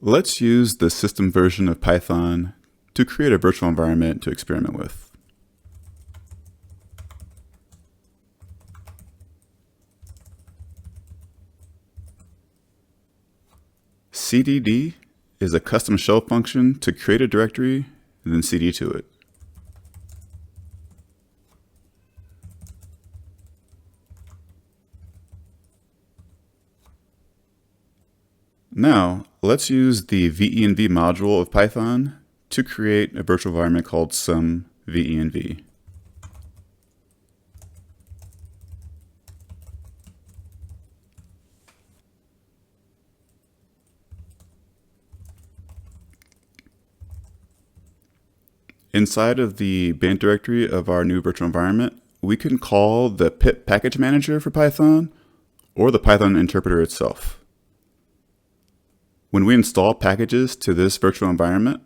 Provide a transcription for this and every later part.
Let's use the system version of Python to create a virtual environment to experiment with. cdd is a custom shell function to create a directory and then cd to it. Now, let's use the venv module of Python to create a virtual environment called some venv. Inside of the bin directory of our new virtual environment, we can call the pip package manager for Python or the Python interpreter itself. When we install packages to this virtual environment,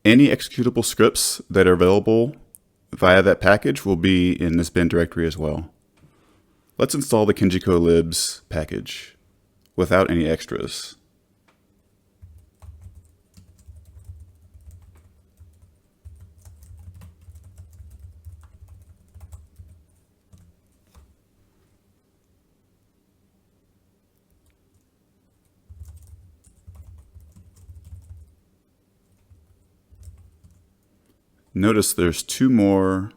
any executable scripts that are available via that package will be in this bin directory as well. Let's install the kenjyco-libs package without any extras. Notice there's two more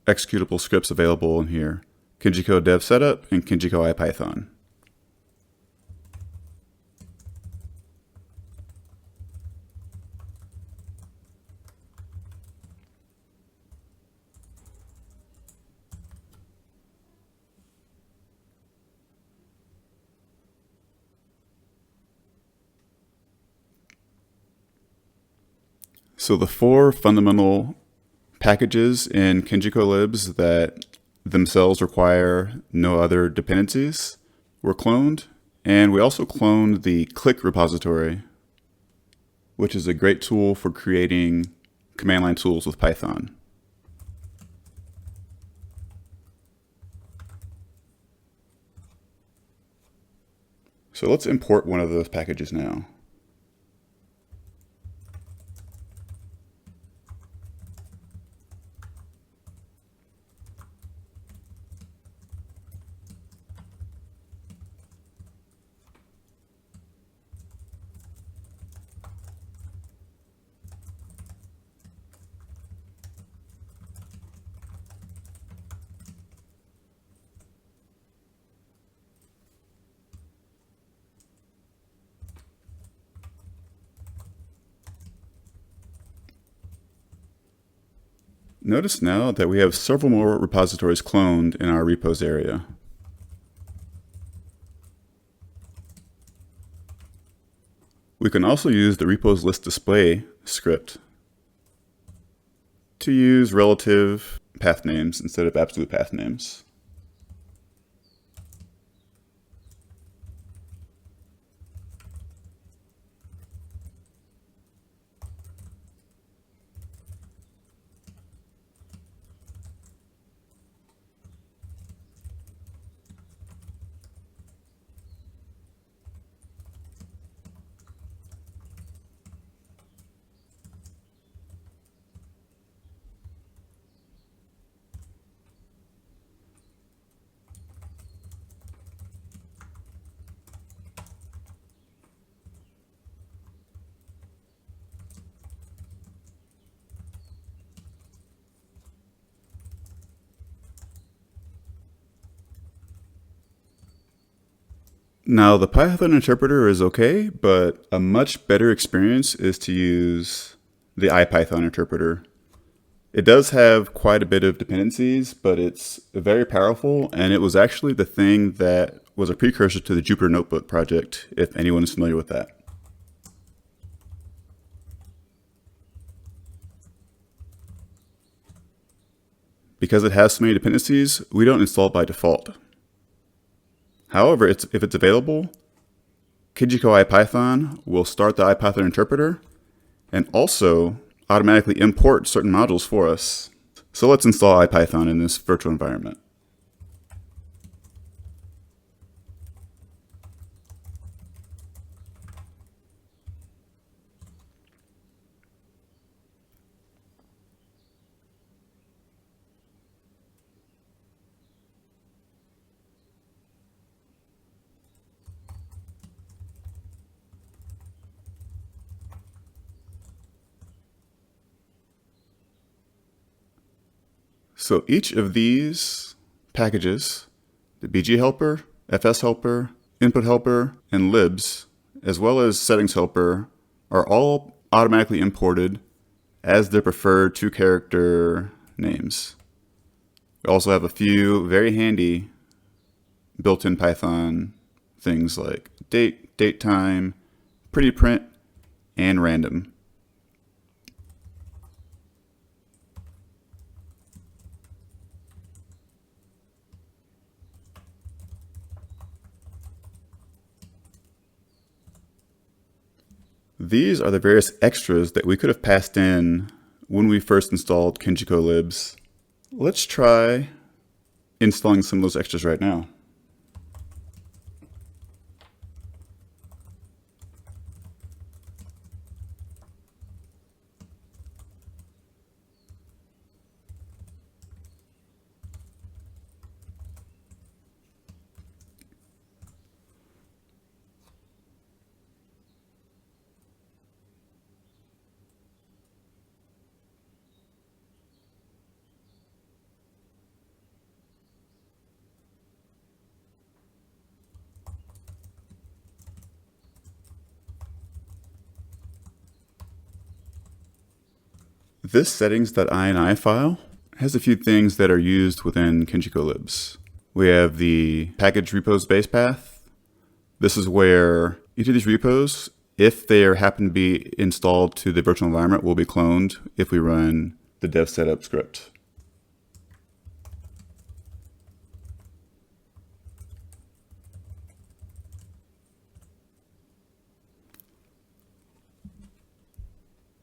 executable scripts available in here, kenjyco-dev-setup and kenjyco-ipython. So the four fundamental packages in kenjyco-libs that themselves require no other dependencies were cloned, and we also cloned the click repository, which is a great tool for creating command line tools with Python. So let's import one of those packages now. Notice now that we have several more repositories cloned in our repos area. We can also use the repos-list-display script to use relative path names instead of absolute path names. Now, the Python interpreter is okay, but a much better experience is to use the IPython interpreter. It does have quite a bit of dependencies, but it's very powerful, and it was actually the thing that was a precursor to the Jupyter Notebook project, if anyone is familiar with that. Because it has so many dependencies, we don't install it by default. However, if it's available, kenjyco-ipython will start the IPython interpreter and also automatically import certain modules for us. So let's install IPython in this virtual environment. So each of these packages, the bg helper, fs helper, input helper, and libs, as well as settings helper, are all automatically imported as their preferred 2-character names. We also have a few very handy built-in Python things like date, date time, pretty print, and random. These are the various extras that we could have passed in when we first installed kenjyco-libs. Let's try installing some of those extras right now. This settings.ini file has a few things that are used within kenjyco-libs. We have the package repos base path. This is where each of these repos, if they happen to be installed to the virtual environment, will be cloned if we run the dev setup script.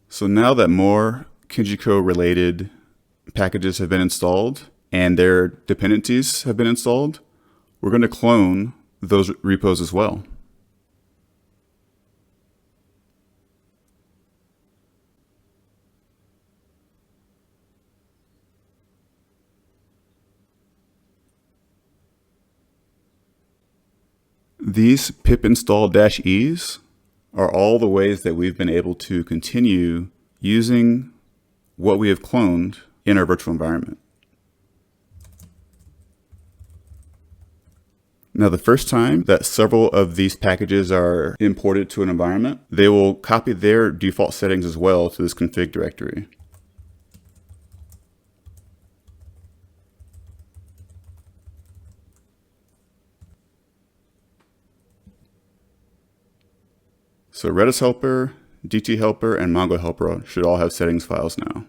So now that more kenjyco related packages have been installed and their dependencies have been installed, we're going to clone those repos as well. These pip install -e's are all the ways that we've been able to continue using what we have cloned in our virtual environment. Now, the first time that several of these packages are imported to an environment, they will copy their default settings as well to this config directory. So Redis helper, DT helper, and Mongo helper should all have settings files now.